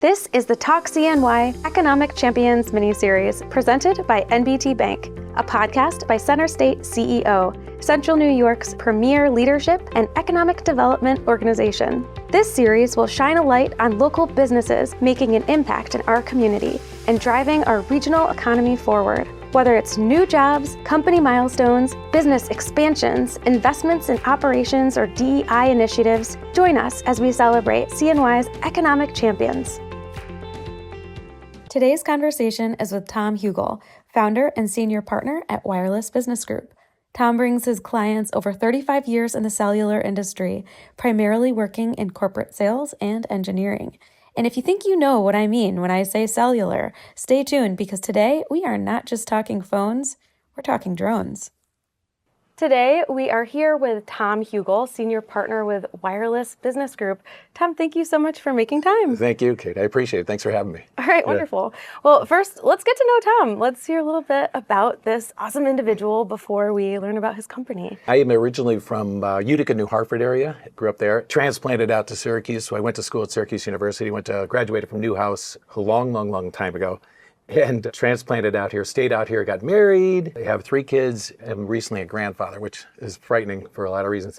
This is the Talk CNY Economic Champions Miniseries presented by NBT Bank, a podcast by Center State CEO, Central New York's premier leadership and economic development organization. This series will shine a light on local businesses making an impact in our community and driving our regional economy forward. Whether it's new jobs, company milestones, business expansions, investments in operations, or DEI initiatives, join us as we celebrate CNY's economic champions. Today's conversation is with Tom Huegel, founder and senior partner at Wireless Business Group. Tom brings his clients over 35 years in the cellular industry, primarily working in corporate sales and engineering. And if you think you know what I mean when I say cellular, stay tuned because today we are not just talking phones, we're talking drones. Today we are here with Tom Huegel, senior partner with Wireless Business Group. Tom, thank you so much for making time. Thank you, Kate. I appreciate it. Thanks for having me. All right, wonderful. Well, first, let's get to know Tom. Let's hear a little bit about this awesome individual before we learn about his company. I am originally from Utica, New Hartford area. Grew up there. Transplanted out to Syracuse, so I went to school at Syracuse University. Graduated from Newhouse a long time ago. And transplanted out here, stayed out here, got married. I have 3 kids. I'm recently a grandfather, which is frightening for a lot of reasons.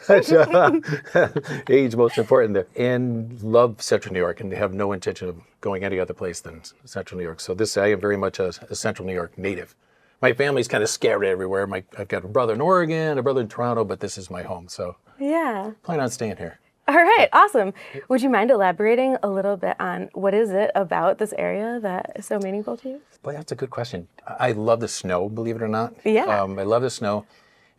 Age most important there. And love Central New York and have no intention of going any other place than Central New York. So I am very much a Central New York native. My family's kind of scattered everywhere. I've got a brother in Oregon, a brother in Toronto, but this is my home. So yeah, plan on staying here. All right, awesome. Would you mind elaborating a little bit on what is it about this area that is so meaningful to you? Well, that's a good question. I love the snow, believe it or not. Yeah. I love the snow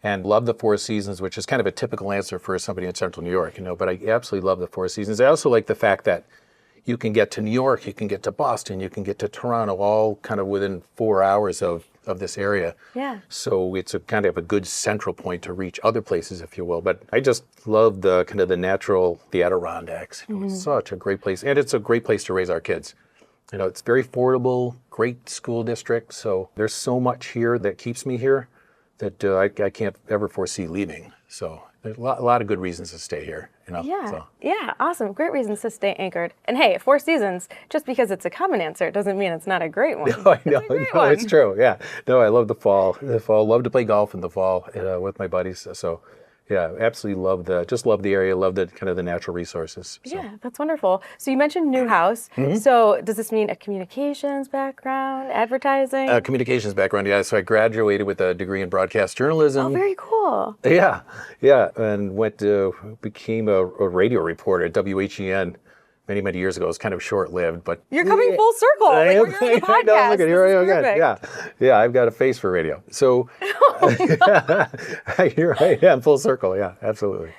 and love the 4 seasons, which is kind of a typical answer for somebody in Central New York, but I absolutely love the 4 seasons. I also like the fact that you can get to New York, you can get to Boston, you can get to Toronto, all kind of within 4 hours of this area. Yeah. So it's a kind of a good central point to reach other places, if you will. But I just love the kind of the Adirondacks. It's such a great place. And it's a great place to raise our kids. It's very affordable, great school district. So there's so much here that keeps me here that I can't ever foresee leaving. So there's a lot of good reasons to stay here. Yeah, awesome. Great reasons to stay anchored. And hey, 4 seasons, just because it's a common answer doesn't mean it's not a great one. No, I know. It's true. Yeah. No, I love the fall. Love to play golf in the fall with my buddies. So yeah, absolutely love the area, love the kind of the natural resources. So. Yeah, that's wonderful. So you mentioned Newhouse. So does this mean a communications background, advertising? Communications background, yeah. So I graduated with a degree in broadcast journalism. Oh, very cool. Yeah, and became a radio reporter at WHEN many years ago. It was kind of short-lived, but you're coming full circle. I am. We're on the podcast. No, look at here I am again. Yeah, I've got a face for radio. So here I am, full circle. Yeah, absolutely.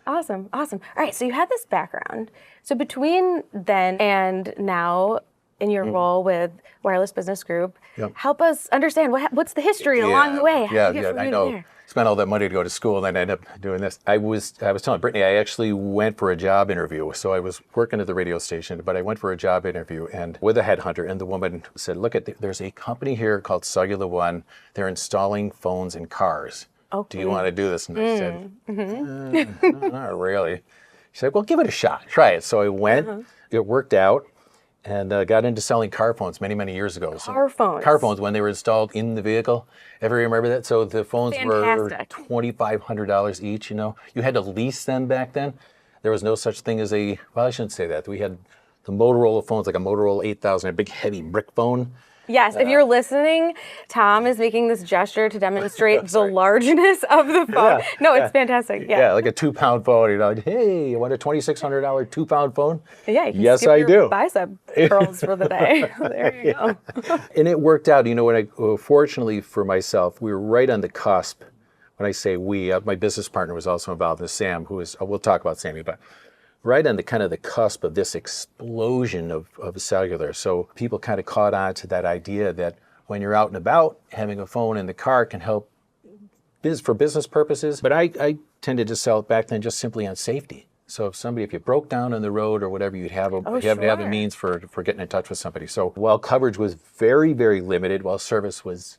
Awesome. All right, so you had this background. So between then and now, in your role with Wireless Business Group, help us understand what's the history along the way. I know. Spent all that money to go to school, and then I ended up doing this. I was telling Brittany, I actually went for a job interview. So I was working at the radio station, but I went for a job interview and with a headhunter, and the woman said, "Look, there's a company here called Cellular One. They're installing phones in cars. Do you want to do this?" And I said, "Not really." She said, "Well, give it a shot. Try it." So I went. It worked out. And got into selling car phones many years ago. Car phones when they were installed in the vehicle. Ever remember that? So the phones were $2,500 each. You had to lease them back then. There was no such thing as I shouldn't say that. We had the Motorola phones, like a Motorola 8000, a big heavy brick phone. Yes, if you're listening, Tom is making this gesture to demonstrate the largeness of the phone. It's fantastic. Yeah, like a 2-pound phone. Hey, you want a $2,600 2-pound phone? Yeah, yes, I do. Bicep curls for the day. There you go. And it worked out. Fortunately for myself, we were right on the cusp. When I say we, my business partner was also involved in Sam, we'll talk about Sammy, but right on the kind of the cusp of this explosion of cellular. So people kind of caught on to that idea that when you're out and about, having a phone in the car can help for business purposes. But I tended to sell it back then just simply on safety. So if you broke down on the road or whatever, you'd have a means for getting in touch with somebody. So while coverage was very limited, while service was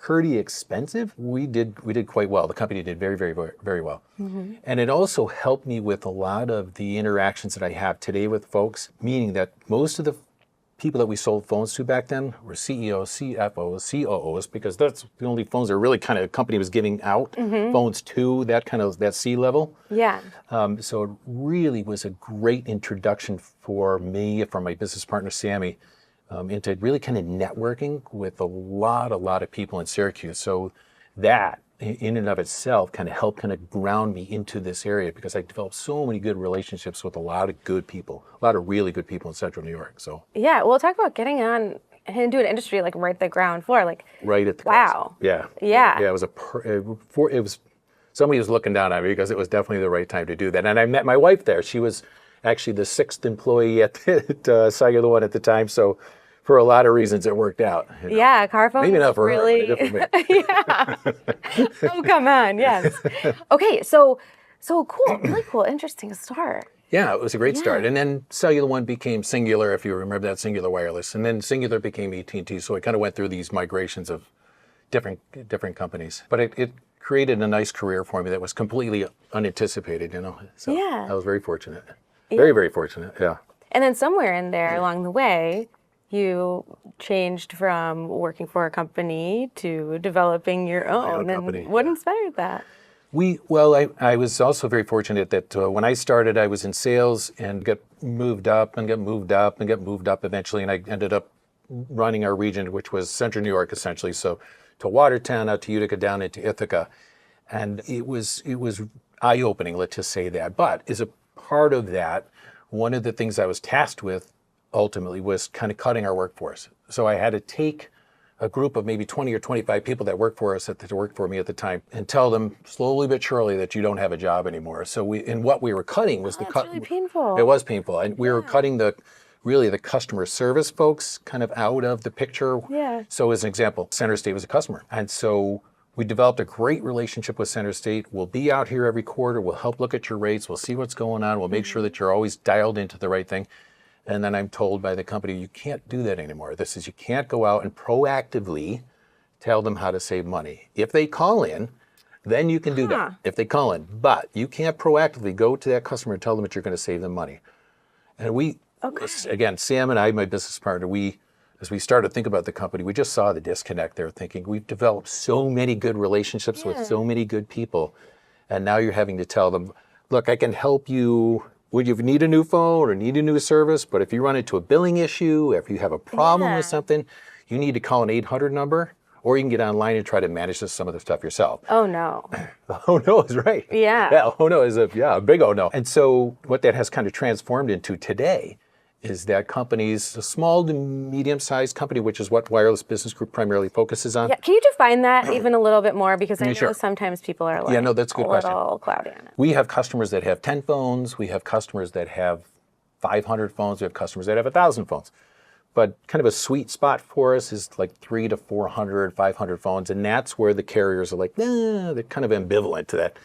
pretty expensive, we did quite well. The company did very well. And it also helped me with a lot of the interactions that I have today with folks, meaning that most of the people that we sold phones to back then were CEOs, CFOs, COOs, because that's the only phones that really kind of company was giving out phones to that C level. Yeah. So it really was a great introduction for me, for my business partner, Sammy, into really kind of networking with a lot of people in Syracuse. So that in and of itself kind of helped kind of ground me into this area, because I developed so many good relationships with a lot of good people, a lot of really good people in Central New York. So Yeah, well, talk about getting on into an industry like right at the ground floor, like right at the wow. cusp. Yeah. It was it was somebody was looking down on me, because it was definitely the right time to do that. And I met my wife there. She was actually the 6th employee at Cellular One at the time. So for a lot of reasons, it worked out. Yeah, car phone. Maybe not for really... her, but it did for me. Yeah. Oh, come on. Yes. Okay. So cool. Really cool. Interesting start. Yeah, it was a great start. And then Cellular One became Singular, if you remember that, Singular Wireless. And then Singular became AT&T. So it kind of went through these migrations of different companies. But it created a nice career for me that was completely unanticipated, So I was very fortunate. Very, very fortunate, yeah. And then somewhere in there along the way, you changed from working for a company to developing your own. Company, and what inspired that? I was also very fortunate that when I started, I was in sales and got moved up eventually, and I ended up running our region, which was Central New York, essentially. So to Watertown, out to Utica, down into Ithaca. And it was eye-opening, let's just say that. But as a part of that, one of the things I was tasked with ultimately was kind of cutting our workforce. So I had to take a group of maybe 20 or 25 people that worked for me at the time, and tell them slowly but surely that you don't have a job anymore. So what we were cutting was That's really painful. It was painful. And we were cutting the customer service folks kind of out of the picture. Yeah. So as an example, Center State was a customer. And so we developed a great relationship with Center State. We'll be out here every quarter. We'll help look at your rates. We'll see what's going on. We'll make sure that you're always dialed into the right thing. And then I'm told by the company, you can't do that anymore. You can't go out and proactively tell them how to save money. If they call in, then you can do that, if they call in. But you can't proactively go to that customer and tell them that you're going to save them money. And again, Sam and I, my business partner, as we started to think about the company, we just saw the disconnect there, thinking we've developed so many good relationships with so many good people. And now you're having to tell them, look, I can help you. Would you need a new phone or need a new service? But if you run into a billing issue, if you have a problem with something, you need to call an 800 number, or you can get online and try to manage some of the stuff yourself. Oh, no. Oh, no is right. Yeah. Oh, no is a big oh, no. And so what that has kind of transformed into today is that companies, a small to medium-sized company, which is what Wireless Business Group primarily focuses on. Yeah, can you define that even a little bit more? Because I know sometimes people are like, that's a good question. Little cloudy on it. We have customers that have 10 phones. We have customers that have 500 phones. We have customers that have 1,000 phones. But kind of a sweet spot for us is like 300 to 400, 500 phones. And that's where the carriers are like, they're kind of ambivalent to that.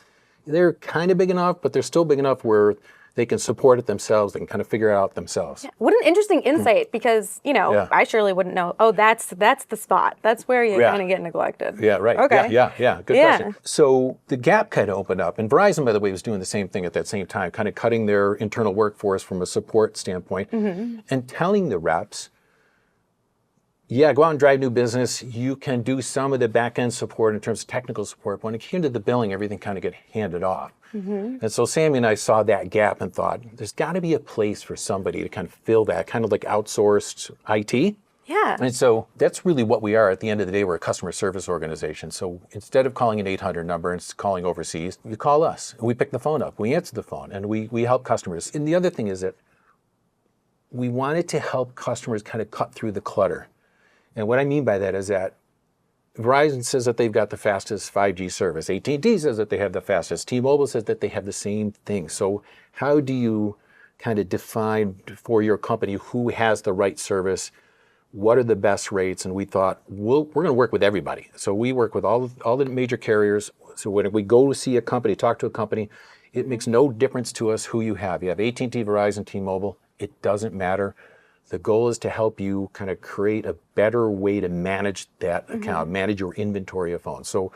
They're kind of big enough, but they're still big enough where they can support it themselves. They can kind of figure it out themselves. Yeah. What an interesting insight, because, I surely wouldn't know. Oh, that's the spot. That's where you kind of get neglected. Yeah, right. Okay. Yeah. Good question. So the gap kind of opened up. And Verizon, by the way, was doing the same thing at that same time, kind of cutting their internal workforce from a support standpoint and telling the reps, go out and drive new business. You can do some of the back-end support in terms of technical support. When it came to the billing, everything kind of got handed off. And so Sammy and I saw that gap and thought, there's got to be a place for somebody to kind of fill that, kind of like outsourced IT. Yeah. And so that's really what we are at the end of the day. We're a customer service organization. So instead of calling an 800 number and calling overseas, you call us. We pick the phone up. We answer the phone, and we help customers. And the other thing is that we wanted to help customers kind of cut through the clutter. And what I mean by that is that Verizon says that they've got the fastest 5G service. AT&T says that they have the fastest. T-Mobile says that they have the same thing. So how do you kind of define for your company who has the right service? What are the best rates? And we thought, we're going to work with everybody. So we work with all the major carriers. So when we go to see a company, talk to a company, it makes no difference to us who you have. You have AT&T, Verizon, T-Mobile. It doesn't matter. The goal is to help you kind of create a better way to manage that account, manage your inventory of phones. So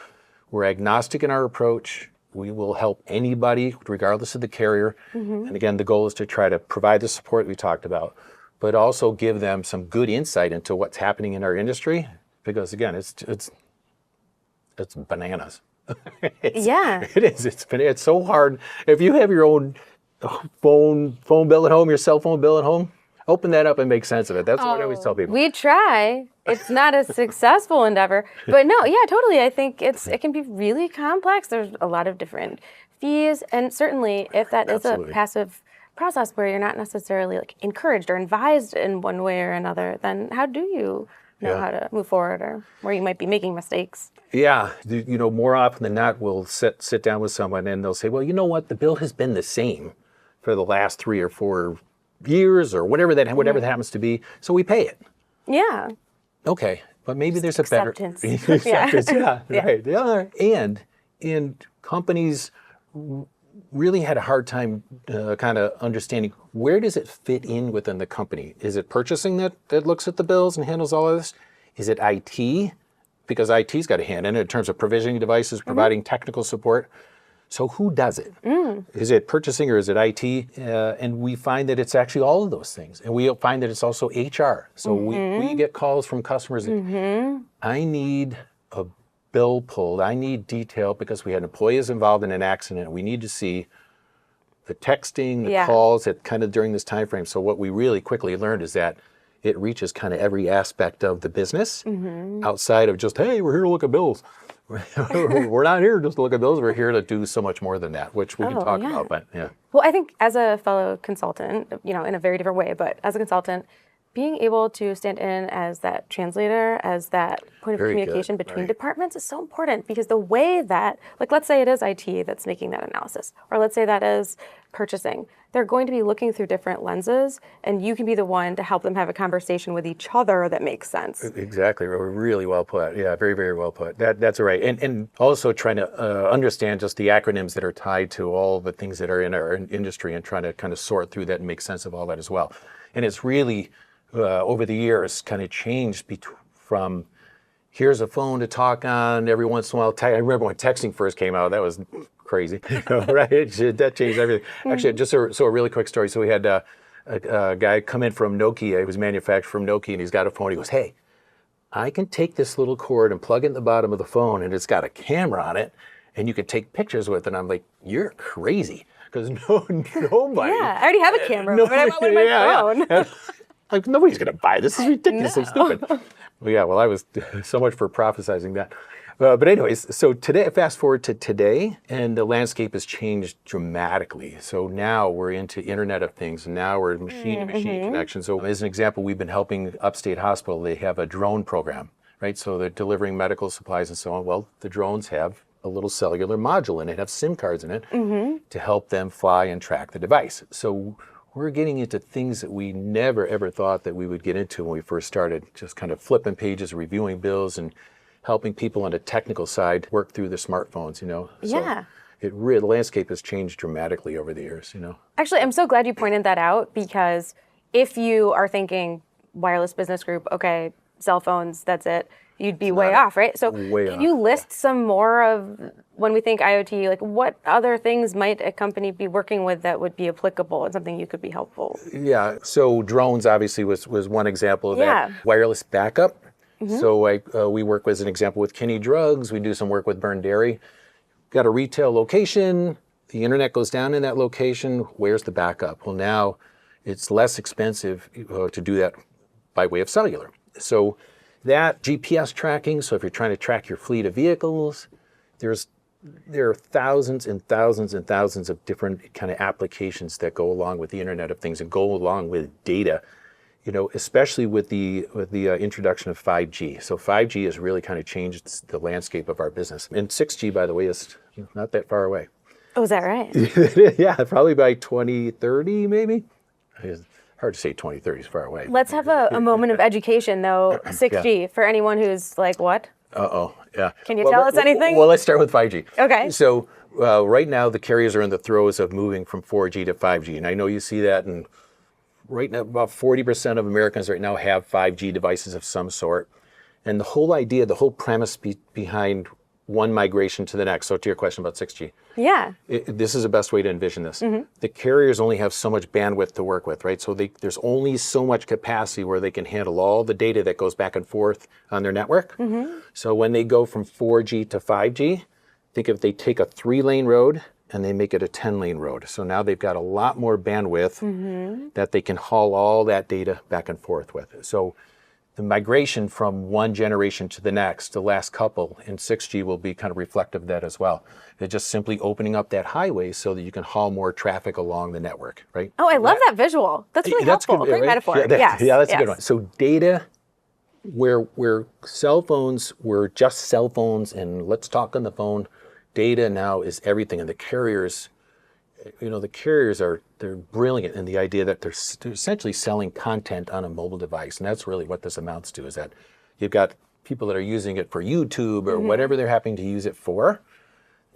we're agnostic in our approach. We will help anybody, regardless of the carrier. And again, the goal is to try to provide the support we talked about, but also give them some good insight into what's happening in our industry. Because again, it's bananas. It is. It's so hard. If you have your own phone bill at home, your cell phone bill at home, open that up and make sense of it. That's what I always tell people. We try. It's not a successful endeavor, but no, yeah, totally. I think it can be really complex. There's a lot of different fees, and certainly if that is a passive process where you're not necessarily like encouraged or advised in one way or another, then how do you know how to move forward, or where you might be making mistakes? Yeah, more often than not, we'll sit down with someone and they'll say, well, you know what, the bill has been the same for the last 3 or 4 years or whatever that happens to be, so we pay it. Yeah. Okay, but maybe there's a better acceptance. Right. Yeah, and companies really had a hard time kind of understanding, where does it fit in within the company? Is it purchasing that looks at the bills and handles all of this? Is it IT? Because IT's got a hand in it in terms of provisioning devices, providing technical support. So who does it? Is it purchasing or is it IT? And we find that it's actually all of those things. And we find that it's also HR. So we get calls from customers that, I need a bill pulled, I need detail because we had employees involved in an accident. We need to see the texting, the calls at kind of during this time frame. So what we really quickly learned is that it reaches kind of every aspect of the business outside of just, hey, we're here to look at bills. We're not here just to look at bills. We're here to do so much more than that, which we can talk about. But Well, I think as a fellow consultant, in a very different way, but as a consultant, being able to stand in as that translator, as that point of communication between departments is so important, because the way that, like, let's say it is IT that's making that analysis, or let's say that is purchasing, they're going to be looking through different lenses, and you can be the one to help them have a conversation with each other that makes sense. Exactly. Really well put. Yeah, very, very well put. That's right. And also trying to understand just the acronyms that are tied to all the things that are in our industry and trying to kind of sort through that and make sense of all that as well. And it's really, over the years, kind of changed from here's a phone to talk on every once in a while. I remember when texting first came out, that was crazy, right? That changed everything. Actually, just a really quick story. So we had a guy come in from Nokia. He was manufactured from Nokia, and he's got a phone. He goes, hey, I can take this little cord and plug it in the bottom of the phone, and it's got a camera on it, and you can take pictures with it. And I'm like, you're crazy, because nobody. Yeah, I already have a camera. But I want my phone. Like, nobody's going to buy this. This is ridiculously stupid. Well, I was so much for prophesizing that. But anyways, so today, fast forward to today, and the landscape has changed dramatically. So now we're into Internet of Things. Now we're machine-to-machine connection. So as an example, we've been helping Upstate Hospital. They have a drone program, right? So they're delivering medical supplies and so on. Well, the drones have a little cellular module in it, have SIM cards in it to help them fly and track the device. So we're getting into things that we never, ever thought that we would get into when we first started, just kind of flipping pages, reviewing bills, and helping people on the technical side work through the smartphones, So the landscape has changed dramatically over the years, Actually, I'm so glad you pointed that out, because if you are thinking wireless business group, okay, cell phones, that's it, you'd be way off, right? So can you list some more of, when we think IoT, like what other things might a company be working with that would be applicable and something you could be helpful? Yeah, so drones obviously was one example of that. Wireless backup. So we work as an example with Kinney Drugs. We do some work with Burn Dairy. Got a retail location. The internet goes down in that location. Where's the backup? Well, now it's less expensive to do that by way of cellular. So that GPS tracking. So if you're trying to track your fleet of vehicles, there are thousands and thousands and thousands of different kind of applications that go along with the Internet of Things and go along with data. Especially with the introduction of 5G. So 5G has really kind of changed the landscape of our business. And 6G, by the way, is not that far away. Oh, is that right? Yeah, probably by 2030, maybe. It's hard to say 2030 is far away. Let's have a moment of education, though. 6G, for anyone who's like, what? Yeah. Can you tell us anything? Well, let's start with 5G. Okay. So right now, the carriers are in the throes of moving from 4G to 5G. And I know you see that in right now, about 40% of Americans right now have 5G devices of some sort. And the whole idea, the whole premise behind one migration to the next. So to your question about 6G. Yeah. This is the best way to envision this. The carriers only have so much bandwidth to work with, right? So there's only so much capacity where they can handle all the data that goes back and forth on their network. So when they go from 4G to 5G, think if they take a 3-lane road and they make it a 10-lane road. So now they've got a lot more bandwidth that they can haul all that data back and forth with. So the migration from one generation to the next, the last couple in 6G will be kind of reflective of that as well. They're just simply opening up that highway so that you can haul more traffic along the network, right? Oh, I love that visual. That's really helpful. Good, Great right? metaphor. Yeah, that's yes. a good one. So data, where cell phones were just cell phones and let's talk on the phone, data now is everything. And the carriers, they're brilliant in the idea that they're essentially selling content on a mobile device. And that's really what this amounts to, is that you've got people that are using it for YouTube or whatever they're happening to use it for.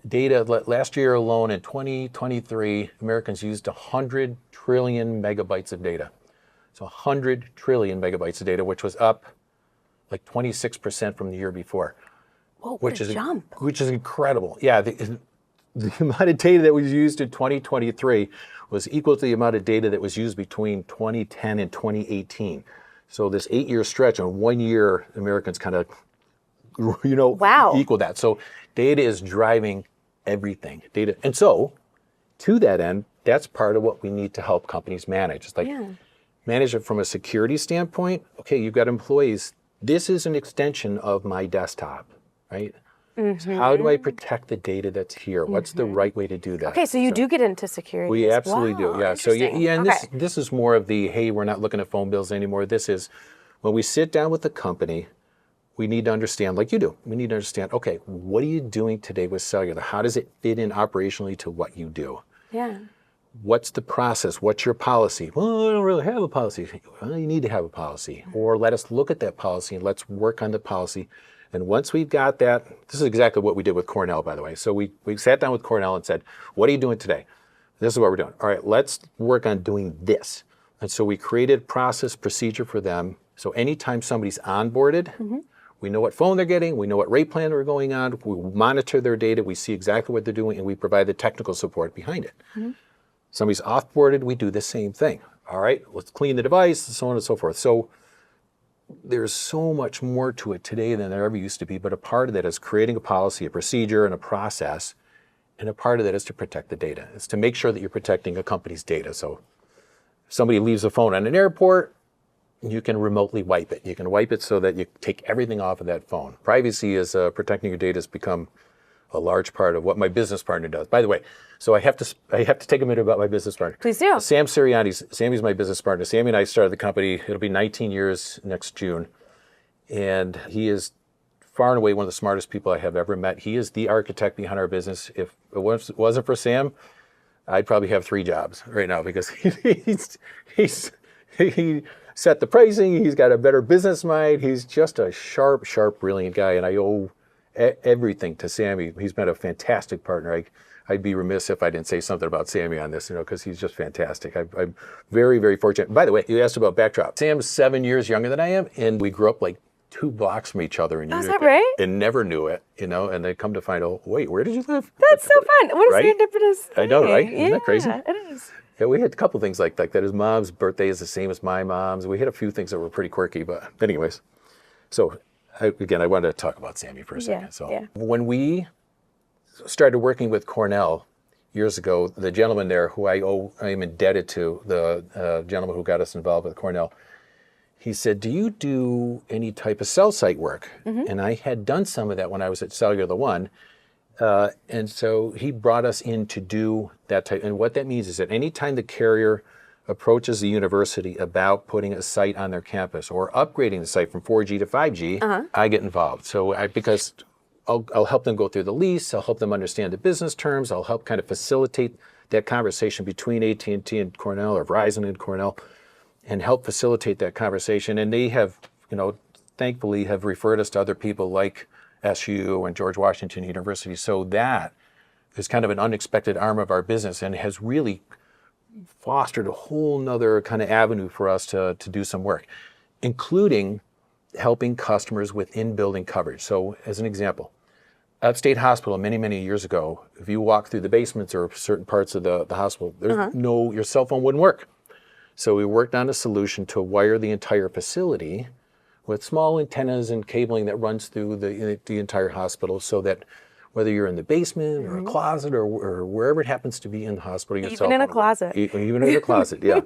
Data, last year alone in 2023, Americans used 100 trillion megabytes of data. So 100 trillion megabytes of data, which was up like 26% from the year before. Whoa, what a jump. Which is incredible. Yeah, the amount of data that was used in 2023 was equal to the amount of data that was used between 2010 and 2018. So this 8-year stretch, in 1 year, Americans kind of, equal that. So data is driving everything. Data, and so to that end, that's part of what we need to help companies manage. It's like manage it from a security standpoint. Okay, you've got employees. This is an extension of my desktop, right? So how do I protect the data that's here? What's the right way to do that? Okay, so you do get into security. We absolutely do. Yeah. So and okay. this is more of the, hey, we're not looking at phone bills anymore. This is when we sit down with the company, we need to understand, like you do, we need to understand, okay, what are you doing today with cellular? How does it fit in operationally to what you do? Yeah. What's the process? What's your policy? Well, I don't really have a policy. Well, you need to have a policy. Or let us look at that policy and let's work on the policy. And once we've got that, this is exactly what we did with Cornell, by the way. So we sat down with Cornell and said, what are you doing today? This is what we're doing. All right, let's work on doing this. And so we created process, procedure for them. So anytime somebody's onboarded, we know what phone they're getting, we know what rate plan they're going on, we monitor their data, we see exactly what they're doing, and we provide the technical support behind it. Somebody's offboarded, we do the same thing. All right, let's clean the device, and so on and so forth. So there's so much more to it today than there ever used to be, but a part of that is creating a policy, a procedure, and a process, and a part of that is to protect the data. It's to make sure that you're protecting a company's data. So if somebody leaves a phone at an airport, you can remotely wipe it. You can wipe it so that you take everything off of that phone. Privacy is protecting your data has become a large part of what my business partner does. By the way, so I have to take a minute about my business partner. Please do. Sammy's my business partner. Sammy and I started the company. It'll be 19 years next June. And he is far and away one of the smartest people I have ever met. He is the architect behind our business. If it wasn't for Sam, I'd probably have 3 jobs right now because he set the pricing. He's got a better business mind. He's just a sharp, brilliant guy. And I owe everything to Sammy. He's been a fantastic partner. I'd be remiss if I didn't say something about Sammy on this, because he's just fantastic. I'm very, very fortunate. By the way, you asked about backdrop. Sam's 7 years younger than I am, and we grew up like 2 blocks from each other in Utica. Is that right? And never knew it, and they come to find out, wait, where did you live? That's so fun. What a serendipitous thing. I know, right? Isn't that crazy? Yeah, it is. Yeah, we had a couple things like that. His mom's birthday is the same as my mom's. We had a few things that were pretty quirky, but anyways. So I wanted to talk about Sammy for a second. When we started working with Cornell years ago, the gentleman there who I am indebted to, the gentleman who got us involved with Cornell, he said, do you do any type of cell site work? And I had done some of that when I was at Cellular One. And so he brought us in to do that type. And what that means is that anytime the carrier approaches the university about putting a site on their campus or upgrading the site from 4G to 5G, I get involved. So because I'll help them go through the lease, I'll help them understand the business terms, I'll help kind of facilitate that conversation between AT&T and Cornell or Verizon and Cornell and help facilitate that conversation. And they have, thankfully have referred us to other people like SU and George Washington University. So that is kind of an unexpected arm of our business and has really fostered a whole nother kind of avenue for us to do some work, including helping customers with in-building coverage. So as an example, Upstate Hospital many, many years ago, if you walk through the basements or certain parts of the hospital, there's your cell phone wouldn't work. So we worked on a solution to wire the entire facility with small antennas and cabling that runs through the entire hospital, so that whether you're in the basement or a closet or wherever it happens to be in the hospital, your cell phone. Even in a closet. Even in a closet, yeah.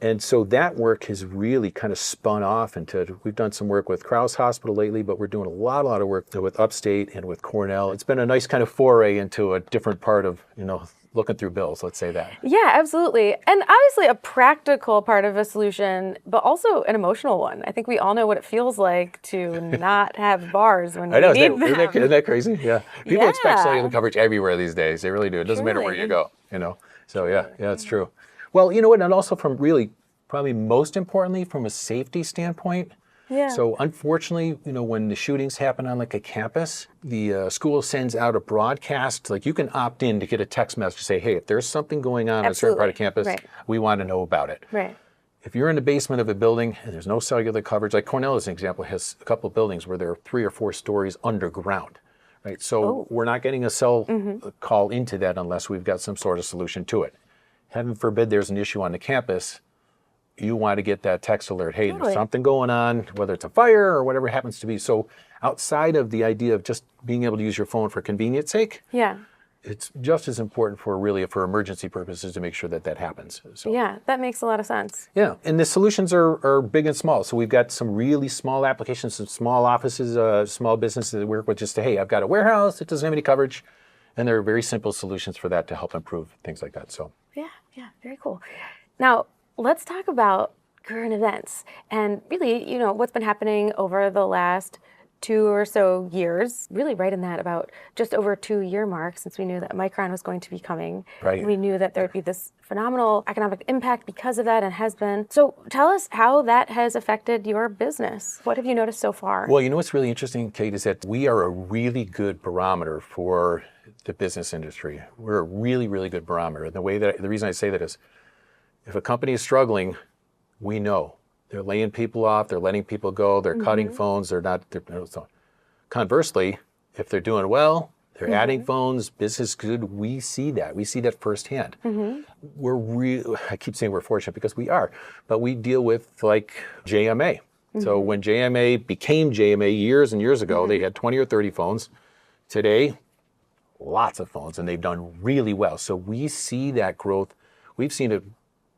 And so that work has really kind of spun off into, we've done some work with Krause Hospital lately, but we're doing a lot of work with Upstate and with Cornell. It's been a nice kind of foray into a different part of, looking through bills, let's say that. Yeah, absolutely. And obviously a practical part of a solution, but also an emotional one. I think we all know what it feels like to not have bars when we need them. Isn't that crazy? Yeah. People expect cellular coverage everywhere these days. They really do. It doesn't matter where you go, So yeah, it's true. Well, you know what, and also from really, probably most importantly, from a safety standpoint. Yeah. So unfortunately, when the shootings happen on like a campus, the school sends out a broadcast, like you can opt in to get a text message to say, hey, if there's something going on in a certain part of campus, we want to know about it. Right. If you're in the basement of a building and there's no cellular coverage, like Cornell as an example has a couple of buildings where there are 3 or 4 stories underground, right? So we're not getting a cell call into that unless we've got some sort of solution to it. Heaven forbid there's an issue on the campus, you want to get that text alert, hey, there's something going on, whether it's a fire or whatever it happens to be. So outside of the idea of just being able to use your phone for convenience sake, it's just as important for emergency purposes to make sure that happens. So, yeah, that makes a lot of sense. Yeah, and the solutions are big and small. So we've got some really small applications, some small offices, small businesses that work with just, hey, I've got a warehouse, it doesn't have any coverage. And there are very simple solutions for that to help improve things like that. So yeah, very cool. Now, let's talk about current events and really, what's been happening over the last 2 or so years, really right in that about just over 2-year mark since we knew that Micron was going to be coming. Right. We knew that there would be this phenomenal economic impact because of that and has been. So tell us how that has affected your business. What have you noticed so far? Well, what's really interesting, Kate, is that we are a really good barometer for the business industry. We're a really, really good barometer. And the reason I say that is if a company is struggling, we know. They're laying people off, they're letting people go, they're cutting phones, so. Conversely, if they're doing well, they're adding phones, business good, we see that. We see that firsthand. I keep saying we're fortunate because we are, but we deal with like JMA. So when JMA became JMA years and years ago, they had 20 or 30 phones. Today, lots of phones, and they've done really well. So we see that growth. We've seen it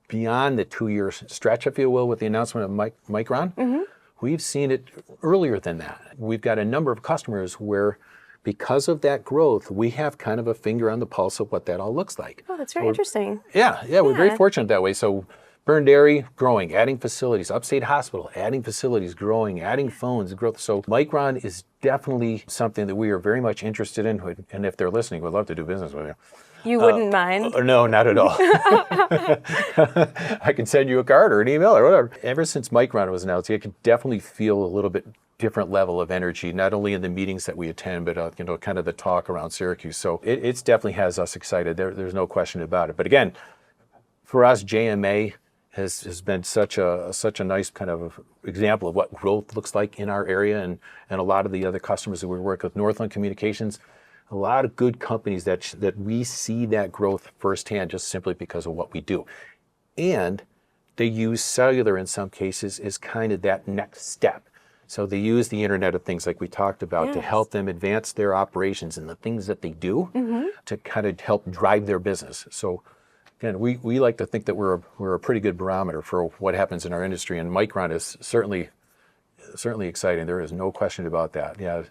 beyond the 2-year stretch, if you will, with the announcement of Micron. We've seen it earlier than that. We've got a number of customers where, because of that growth, we have kind of a finger on the pulse of what that all looks like. Oh, that's very interesting. Yeah, we're very fortunate that way. So Burned Dairy, growing, adding facilities. Upstate Hospital, adding facilities, growing, adding phones, growth. So Micron is definitely something that we are very much interested in. And if they're listening, we'd love to do business with you. You wouldn't mind? No, not at all. I can send you a card or an email or whatever. Ever since Micron was announced, I could definitely feel a little bit different level of energy, not only in the meetings that we attend, but kind of the talk around Syracuse. So it definitely has us excited. There's no question about it. But again, for us, JMA has been such a nice kind of example of what growth looks like in our area, and a lot of the other customers that we work with, Northland Communications. A lot of good companies that we see that growth firsthand just simply because of what we do. And they use cellular in some cases as kind of that next step. So they use the Internet of Things like we talked about to help them advance their operations and the things that they do to kind of help drive their business. So again, we like to think that we're a pretty good barometer for what happens in our industry, and Micron is certainly exciting. There is no question about that. Yeah.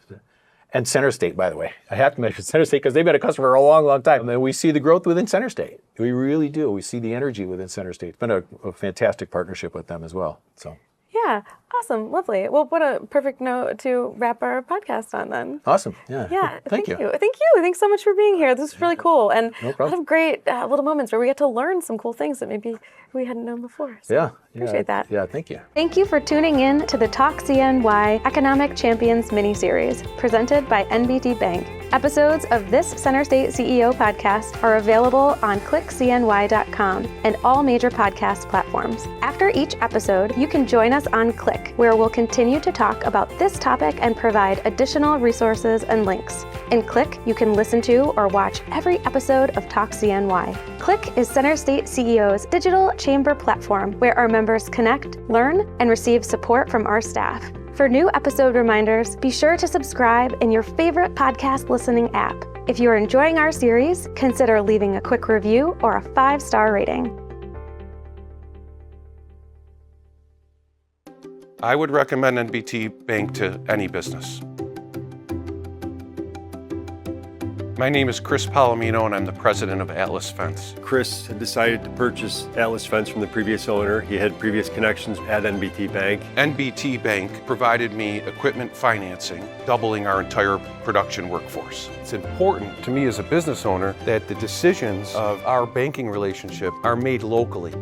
And Center State, by the way. I have to mention Center State because they've been a customer for a long, long time. And we see the growth within Center State. We really do. We see the energy within Center State. It's been a fantastic partnership with them as well. So. Yeah, awesome, lovely. Well, what a perfect note to wrap our podcast on then. Awesome, yeah. Yeah, Thank you. Thank you. Thanks so much for being here. This is really cool. And no a lot of great little moments where we get to learn some cool things that maybe we hadn't known before. So appreciate that. Yeah, thank you. Thank you for tuning in to the Talk CNY Economic Champions Miniseries, presented by NBT Bank. Episodes of this Center State CEO podcast are available on clickcny.com and all major podcast platforms. After each episode, you can join us on Click, where we'll continue to talk about this topic and provide additional resources and links. In Click, you can listen to or watch every episode of Talk CNY. Click is Center State CEO's digital chamber platform where our members connect, learn, and receive support from our staff. For new episode reminders, be sure to subscribe in your favorite podcast listening app. If you are enjoying our series, consider leaving a quick review or a 5-star rating. I would recommend NBT Bank to any business. My name is Chris Palomino, and I'm the president of Atlas Fence. Chris had decided to purchase Atlas Fence from the previous owner. He had previous connections at NBT Bank. NBT Bank provided me equipment financing, doubling our entire production workforce. It's important to me as a business owner that the decisions of our banking relationship are made locally.